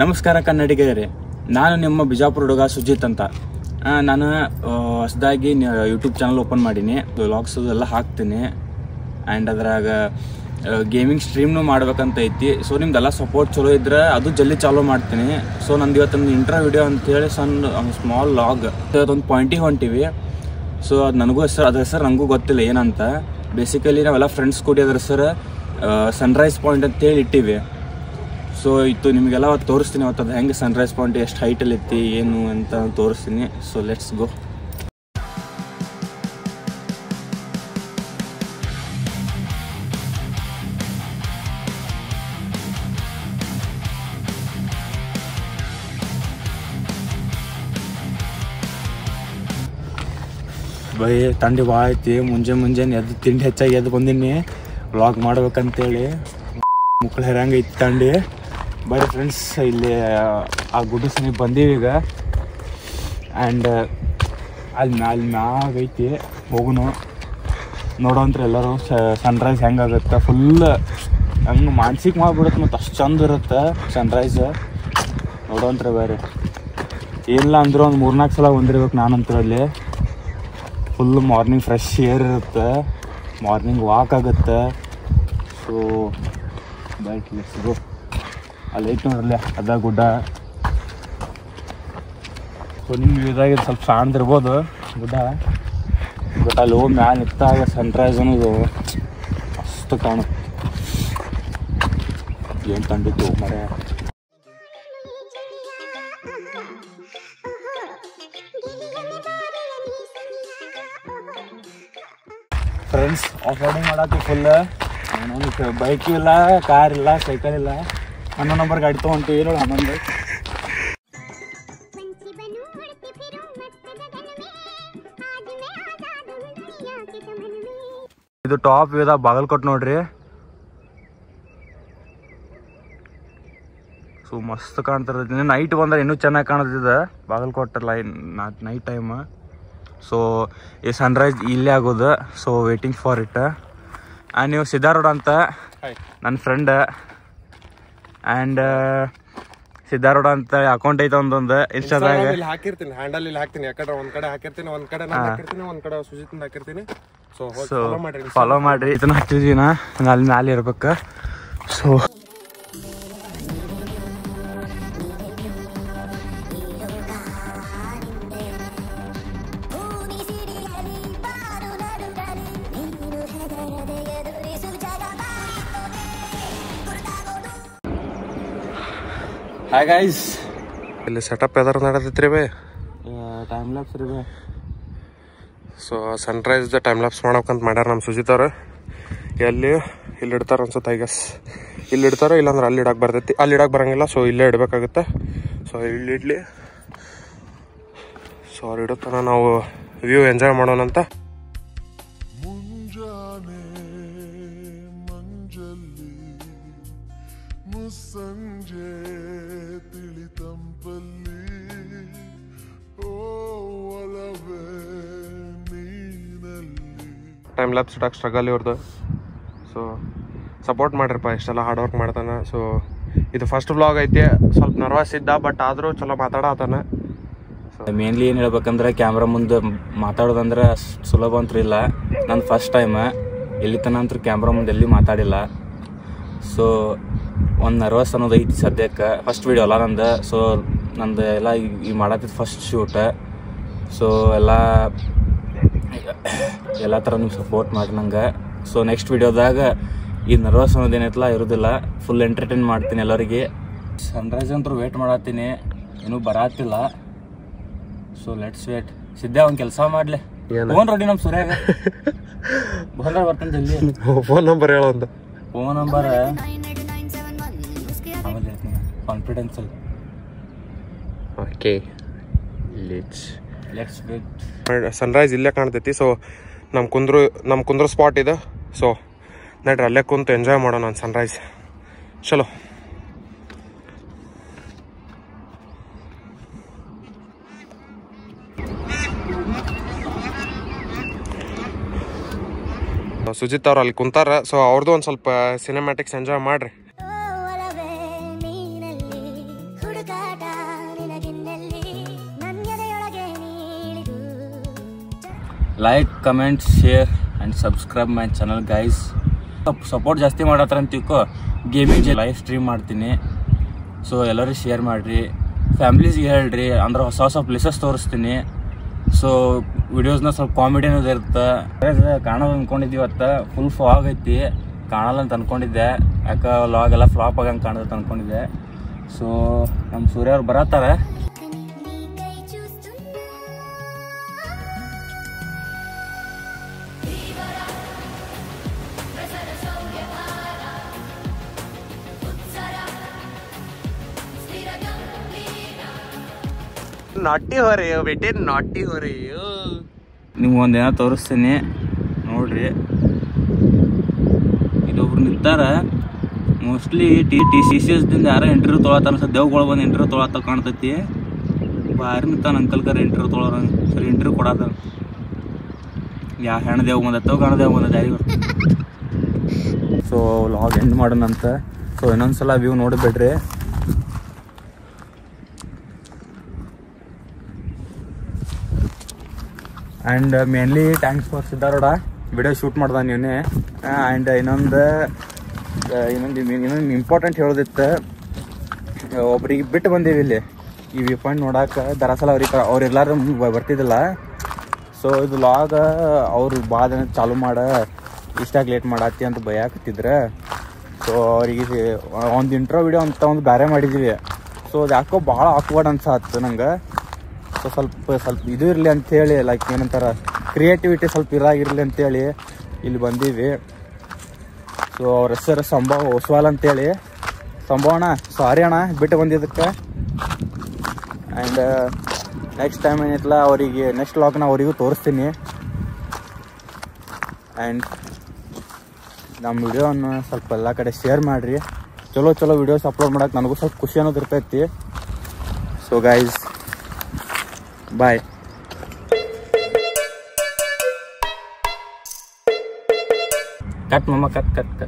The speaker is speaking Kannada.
ನಮಸ್ಕಾರ ಕನ್ನಡಿಗರೇ, ನಾನು ನಿಮ್ಮ ಬಿಜಾಪುರ ಹುಡುಗ ಸುಜಿತ್ ಅಂತ. ನಾನು ಹೊಸದಾಗಿ ಯೂಟ್ಯೂಬ್ ಚಾನಲ್ ಓಪನ್ ಮಾಡೀನಿ. ವ್ಲಾಗ್ಸ್ ಎಲ್ಲ ಹಾಕ್ತೀನಿ ಆ್ಯಂಡ್ ಅದ್ರಾಗ ಗೇಮಿಂಗ್ ಸ್ಟ್ರೀಮ್ನು ಮಾಡ್ಬೇಕಂತ ಐತಿ. ಸೊ ನಿಮ್ದೆಲ್ಲ ಸಪೋರ್ಟ್ ಚಲೋ ಇದ್ರೆ ಅದು ಜಲ್ದಿ ಚಾಲೂ ಮಾಡ್ತೀನಿ. ಸೊ ನಂದು ಇವತ್ತೊಂದು ಇಂಟ್ರೋ ವಿಡಿಯೋ ಅಂತೇಳಿ ಸ್ಮಾಲ್ ಲಾಗ್ ಇವತ್ತೊಂದು ಪಾಯಿಂಟಿಗೆ ಹೊಂಟಿವಿ. ಸೊ ಅದು ನನಗೂ ಅದ್ರ ಹೆಸರು ನನಗೂ ಗೊತ್ತಿಲ್ಲ ಏನಂತ. ಬೇಸಿಕಲಿ ನಾವೆಲ್ಲ ಫ್ರೆಂಡ್ಸ್ ಕೂಡಿ ಅದ್ರ ಹೆಸರು ಸನ್ರೈಸ್ ಪಾಯಿಂಟ್ ಅಂತೇಳಿ ಇಟ್ಟಿವಿ. ಸೊ ಇತ್ತು ನಿಮಗೆಲ್ಲ ಅವತ್ತು ತೋರಿಸ್ತೀನಿ. ಅವತ್ತು ಅದು ಹೆಂಗೆ ಸನ್ರೈಸ್ ಪಾಯಿಂಟ್ ಎಷ್ಟು ಹೈಟಲ್ಲಿ ಇತ್ತು ಏನು ಅಂತ ತೋರಿಸ್ತೀನಿ. So let's go. ಬೈ ತಂಡಿ ಭಾಳ ಐತಿ. ಮುಂಜಾನೆ ಎದ್ದು ತಿಂಡಿ ಹೆಚ್ಚಾಗಿ ಎದ್ದು ಬಂದೀನಿ ವ್ಲಾಗ್ ಮಾಡ್ಬೇಕಂತೇಳಿ. ಮುಕ್ಕಳು ಹೆರಂಗೈತಿ ತಂಡಿ. ಬರೀ ಫ್ರೆಂಡ್ಸ್ ಇಲ್ಲಿ ಆ ಗುಡ್ಡ ಸನಿಪ್ ಬಂದೀವಿ ಈಗ. ಆ್ಯಂಡ್ ಅಲ್ಲಿ ಮ್ಯಾಗೈತಿ ಹೋಗುನು ನೋಡೋಂತ್ರಿ ಎಲ್ಲರೂ ಸನ್ರೈಸ್ ಹೆಂಗಾಗುತ್ತೆ. ಫುಲ್ ಹಂಗೆ ಮಾನಸಿಕ ಮಾಡಿಬಿಡುತ್ತೆ ಮತ್ತು ಅಷ್ಟು ಚಂದ ಇರುತ್ತೆ ಸನ್ರೈಸ್ ನೋಡೋಂತ್ರಿ. ಬೇರೆ ಏನಿಲ್ಲ ಅಂದರೂ ಒಂದು 3-4 ಸಲ ಬಂದಿರ್ಬೇಕು ನಾನಂತರಲ್ಲಿ. ಫುಲ್ ಮಾರ್ನಿಂಗ್ ಫ್ರೆಶ್ ಏರ್ ಇರುತ್ತೆ, ಮಾರ್ನಿಂಗ್ ವಾಕ್ ಆಗುತ್ತೆ. So wait let's go. ಅಲ್ಲಿ ಐತೆ ನೋಡ್ರಲ್ಲ ಅದ ಗುಡ್ಡ. ಸೊ ನಿಮ್ಗೆ ಇದಾಗಿ ಸ್ವಲ್ಪ ಸಣ್ಣದಿರ್ಬೋದು ಗುಡ್ಡ, ಬಟ್ ಅಲ್ಲಿ ಹೋಗಿ ಮ್ಯಾಲೆ ನಿಂತಾಗ ಸನ್ರೈಸ್ ಅನ್ನೋದು ಮಸ್ತ್ ಕಾಣುತ್ತೆ. ಏನು ತಂಡಿತ್ತು ಮರೆ. ಫ್ರೆಂಡ್ಸ್ ಆಫ್ ರೋಡಿಂಗ್ ಮಾಡತ್ತೀವಿ ಫುಲ್. ನನಗೆ ಬೈಕು ಇಲ್ಲ, ಕಾರ್ ಇಲ್ಲ, ಸೈಕಲ್ ಇಲ್ಲ. 11 ನಂಬರ್ ಗಾಡಿ ತೊಗೊಂತೀವಿ ನೋಡಿ. 11 ಇದು ಟಾಪ್ ವ್ಯೂದ ಬಾಗಲಕೋಟೆ ನೋಡ್ರಿ. ಸೊ ಮಸ್ತ್ ಕಾಣ್ತಿರ್ತೈತಿ. ನೈಟ್ ಬಂದ್ರೆ ಇನ್ನೂ ಚೆನ್ನಾಗಿ ಕಾಣ್ತಿದೆ ಬಾಗಲಕೋಟೆ ನೈಟ್ ಟೈಮ್. ಸೊ ಈ ಸನ್ರೈಸ್ ಇಲ್ಲೇ ಆಗೋದು. So waiting for it. ನೀವು ಸಿದ್ಧಾರೂಢ ಅಂತ ನನ್ನ ಫ್ರೆಂಡ್. ಆ್ಯಂಡ್ ಸಿದ್ಧಾರೂಢ ಅಂತ ಅಕೌಂಟ್ ಐತೆ ಒಂದೊಂದು ಇನ್ಸ್ಟಾದಾಗ ಹಾಕಿರ್ತೀನಿ. ಹ್ಯಾಂಡಲ್ ಇಲ್ಲಿ ಹಾಕ್ತೀನಿ. ಯಾಕಂದ್ರೆ ಒಂದ್ ಕಡೆ ಹಾಕಿರ್ತೀನಿ, ಒಂದ್ ಕಡೆ ಹಾಕಿರ್ತೀನಿ, ಒಂದ್ ಕಡೆ ಸುಜಿತ್ ಹಾಕಿರ್ತೀನಿ. ಸೊ ಫಾಲೋ ಮಾಡ್ರಿ. ಇದನ್ನ ಹಾಕ್ತಿದ್ವಿ ನಾ ಅಲ್ಲಿ ಮ್ಯಾಲೆ ಇರ್ಬೇಕು. ಸೊ ಹಾಯ್ ಗೈಸ್, ಇಲ್ಲಿ ಸೆಟಪ್ ಯಾವ್ದಾರು ನಡೆದೈತ್ರಿ ಬೈ? ಟೈಮ್ ಲ್ಯಾಪ್ಸ್ ರೀ by. So Sunrise time lapse ಮಾಡ್ಬೇಕಂತ ಮಾಡ್ಯಾರ ನಮ್ಮ ಸುಜಿತ್ ಅವ್ರು. ಎಲ್ಲಿ ಇಲ್ಲಿ ಇಡ್ತಾರ ಅನ್ಸುತ್ತೆ. ಐ ಗೆಸ್ ಇಲ್ಲಿ ಇಡ್ತಾರ, ಇಲ್ಲಾಂದ್ರೆ ಅಲ್ಲಿ ಇಡಕ್ಕೆ ಬರ್ತೈತಿ. ಅಲ್ಲಿ ಇಡಕ್ಕೆ ಬರಂಗಿಲ್ಲ. ಸೊ ಇಲ್ಲೇ ಇಡಬೇಕಾಗುತ್ತೆ. ಸೊ ಇಲ್ಲಿ ಇಡ್ಲಿ. ಸೊ ಅವ್ರು ಇಡುತ್ತಾನ ನಾವು ವ್ಯೂ ಎಂಜಾಯ್ ಮಾಡೋಣ ಅಂತ. ಟೈಮ್ ಲ್ಯಾಪ್ಸ್ ಇಡಕ್ಕೆ ಸ್ಟ್ರಗಲ್ ಇವ್ರದ್ದು. ಸೊ ಸಪೋರ್ಟ್ ಮಾಡಿರಪ್ಪ, ಇಷ್ಟೆಲ್ಲ ಹಾರ್ಡ್ ವರ್ಕ್ ಮಾಡ್ತಾನೆ. ಸೊ ಇದು ಫಸ್ಟ್ ವ್ಲಾಗ್ ಐತಿ. ಸ್ವಲ್ಪ ನರ್ವಸ್ ಇದ್ದ, ಬಟ್ ಆದರೂ ಚಲೋ ಮಾತಾಡತಾನೆ. ಮೇನ್ಲಿ ಏನು ಹೇಳ್ಬೇಕಂದ್ರೆ ಕ್ಯಾಮ್ರಾ ಮುಂದೆ ಮಾತಾಡೋದಂದ್ರೆ ಸುಲಭ ಅಂತೂ ಇಲ್ಲ. ನನ್ನ ಫಸ್ಟ್ ಟೈಮ್ ಎಲ್ಲಿ ತನ ಅಂತೂ ಕ್ಯಾಮ್ರಾ ಮುಂದೆ ಎಲ್ಲಿ ಮಾತಾಡಿಲ್ಲ. ಸೊ ಒಂದು ನರ್ವಸ್ ಅನ್ನೋದು ಐತಿ ಸದ್ಯಕ್ಕೆ. ಫಸ್ಟ್ ವೀಡಿಯೋ ಅಲ್ಲ ನಂದು. ಸೊ ನಂದು ಎಲ್ಲ ಈಗ ಮಾಡತ್ತಿದ್ದು ಫಸ್ಟ್ ಶೂಟ್. ಸೊ ಎಲ್ಲ ಥರ ನೀವು ಸಪೋರ್ಟ್ ಮಾಡಿ ನಂಗೆ. ಸೊ ನೆಕ್ಸ್ಟ್ ವೀಡಿಯೋದಾಗ ಈ ನರ್ವಸ್ ಅನ್ನೋದೇನೈತಲ್ಲ ಇರೋದಿಲ್ಲ. ಫುಲ್ ಎಂಟರ್ಟೈನ್ ಮಾಡ್ತೀನಿ ಎಲ್ಲರಿಗೆ. ಸನ್ರೈಸ್ ಅಂತೂ ವೇಟ್ ಮಾಡತ್ತೀನಿ, ಏನೂ ಬರತ್ತಿಲ್ಲ. So let's wait. ಸಿದ್ದೆ ಒಂದು ಕೆಲಸ ಮಾಡಲಿ, ಫೋನ್ ರೆಡಿ ನಮ್ಮ ಸುರ್ಯಾಗ ಬಂದ್ರೆ ಬರ್ತಾನೆ ಜಲ್ದಿ. ಫೋನ್ ನಂಬರ್ ಹೇಳೋ ಅಂತ. ಫೋನ್ ನಂಬರ್ ಆಮೇಲೆ ಹೇಳ್ತೀನಿ ಕಾನ್ಫಿಡೆನ್ಸಲ್ಲಿ. Okay let's wait. ಸನ್ರೈಸ್ ಇಲ್ಲೇ ಕಾಣ್ತೈತಿ. ಸೊ ನಮ್ಮ ಕುಂದ್ರು ಸ್ಪಾಟ್ ಇದೆ. ಸೊ ನಡ್ರಿ ಅಲ್ಲೇ ಕುಂತು ಎಂಜಾಯ್ ಮಾಡೋಣ ನಾನು ಸನ್ರೈಸ್. ಚಲೋ. ಸುಜಿತ್ ಅವ್ರು ಅಲ್ಲಿ ಕುಂತಾರ. ಸೊ ಅವ್ರದ್ದು ಒಂದು ಸ್ವಲ್ಪ ಸಿನಿಮ್ಯಾಟಿಕ್ಸ್ ಎಂಜಾಯ್ ಮಾಡ್ರಿ. Like comment share and subscribe my channel guys. Support ಜಾಸ್ತಿ ಮಾಡತ್ರ ಅಂತಿಕೋ ಗೇಮಿಂಗ್ ಲೈವ್ ಸ್ಟ್ರೀಮ್ ಮಾಡ್ತೀನಿ. ಸೊ ಎಲ್ಲರೂ ಶೇರ್ ಮಾಡಿರಿ, ಫ್ಯಾಮ್ಲೀಸ್ಗೆ ಹೇಳ್ರಿ. ಅಂದ್ರೆ ಹೊಸ ಹೊಸ ಪ್ಲೇಸಸ್ ತೋರಿಸ್ತೀನಿ. ಸೊ ವಿಡಿಯೋಸ್ನ ಸ್ವಲ್ಪ ಕಾಮಿಡಿ ಅನ್ನೋದು ಇರುತ್ತೆ. ಕಾಣೋದು ಅಂದ್ಕೊಂಡಿದ್ದೀವಿ ಇವತ್ತು ಫುಲ್ ಫಾಗ್ ಐತಿ, ಕಾಣಲ್ಲ ಅಂತ ಅಂದ್ಕೊಂಡಿದ್ದೆ. ಯಾಕೆ ಲಾಗ್ ಎಲ್ಲ ಫ್ಲಾಪ್ ಆಗಂಗೆ ಕಾಣುತ್ತೆ ಅಂದ್ಕೊಂಡಿದ್ದೆ. ಸೊ ನಮ್ಮ ಸೂರ್ಯ ಅವ್ರು ಬರತ್ತಾರೆ. ನಾಟಿ हो रहे हो बेटे, नाटी हो रहे हो. ನಿಮ್ಗೆ ಒಂದೇನ ತೋರಿಸ್ತೀನಿ ನೋಡ್ರಿ. ಇಲ್ಲೊಬ್ರು ನಿಂತಾರ, ಮೋಸ್ಟ್ಲಿ TCS ದಿಂದ ಯಾರೋ ಇಂಟರ್ವ್ಯೂ ತೊಗೊಳತ್ತಾರ ಅನ್ಸುತ್ತೆ. ದೇವ್ಗಳು ಬಂದು ಇಂಟರ್ವ್ಯೂ ತೊಗೊಳತ್ತ ಕಾಣ್ತೈತಿ. ಬಾರಿ ನಿಂತಾನ ಅಂಕಲ್ ಕರೆ ಇಂಟರ್ವ್ಯೂ ತೊಗೊಳೋರ. ಸರಿ ಇಂಟರ್ವ್ಯೂ ಕೊಡೋದ ಹೆಣ್ಣು ದೇವ್ ಬಂದತ್ತೋ ಗಣ ದೇವ್ ಬಂದ ಯಾರಿಗೆ. ಸೊ ಲಾಗ್ ಎಂಡ್ ಮಾಡೋಣಂತ. ಸೊ ಇನ್ನೊಂದ್ಸಲ ವ್ಯೂ ನೋಡಿಬಿಡ್ರಿ. And mainly thanks for Siddharoodha, video shoot ಮಾಡ್ದ ನೀವೇ. ಆ್ಯಂಡ್ ಇನ್ನೊಂದು ಇಂಪಾರ್ಟೆಂಟ್ ಹೇಳೋದಿತ್ತು. ಒಬ್ರಿಗೆ ಬಿಟ್ಟು ಬಂದೀವಿ ಇಲ್ಲಿ ಈ ವ್ಯೂ ಪಾಯಿಂಟ್ ನೋಡೋಕೆ. ದರಸಲ ಅವ್ರೆಲ್ಲರೂ ಬರ್ತಿದ್ದಿಲ್ಲ. ಸೊ ಇದು ಲಾಗ ಅವ್ರು ಭಾಳ ದಿನ ಚಾಲು ಇಷ್ಟಾಗಿ ಲೇಟ್ ಮಾಡತ್ತಿ ಅಂತ ಭಯಾಕತ್ತಿದ್ರೆ. ಸೊ ಅವ್ರಿಗೆ ಒಂದು ಇಂಟ್ರೋ ವಿಡಿಯೋ ಅಂತ ಒಂದು ಬೇರೆ ಮಾಡಿದ್ವಿ. ಸೊ ಅದು ಯಾಕೋ ಭಾಳ ಆಕ್ವರ್ಡ್ ಅನ್ಸತ್ತು ನಂಗೆ. ಸೊ ಸ್ವಲ್ಪ ಇದು ಇರಲಿ ಅಂಥೇಳಿ, ಲೈಕ್ ಏನಂತಾರೆ ಕ್ರಿಯೇಟಿವಿಟಿ ಸ್ವಲ್ಪ ಇರಾಗಿರಲಿ ಅಂಥೇಳಿ ಇಲ್ಲಿ ಬಂದೀವಿ. ಸೊ ಅವ್ರ ಹೆಸರು ಸಂಭವ್ ಓಸ್ವಾಲ್ ಅಂತೇಳಿ. ಸಂಭವ ಅಣ್ಣ ಸಾರಿ ಅಣ್ಣ ಬಿಟ್ಟು ಬಂದಿದ್ದಕ್ಕೆ. ಆ್ಯಂಡ್ ನೆಕ್ಸ್ಟ್ ಟೈಮ್ ಏನಿತ್ತಲ್ಲ ಅವರಿಗೆ ನೆಕ್ಸ್ಟ್ ವ್ಲಾಗ್ನ ಅವರಿಗೂ ತೋರಿಸ್ತೀನಿ. ಆ್ಯಂಡ್ ನಮ್ಮ ವಿಡಿಯೋನ ಸ್ವಲ್ಪ ಎಲ್ಲ ಕಡೆ ಶೇರ್ ಮಾಡಿರಿ. ಚಲೋ ವಿಡಿಯೋಸ್ ಅಪ್ಲೋಡ್ ಮಾಡೋಕೆ ನನಗೂ ಸ್ವಲ್ಪ ಖುಷಿ ಅನ್ನೋದು ಇರ್ತೈತಿ. So guys bye. Cut mumma cut.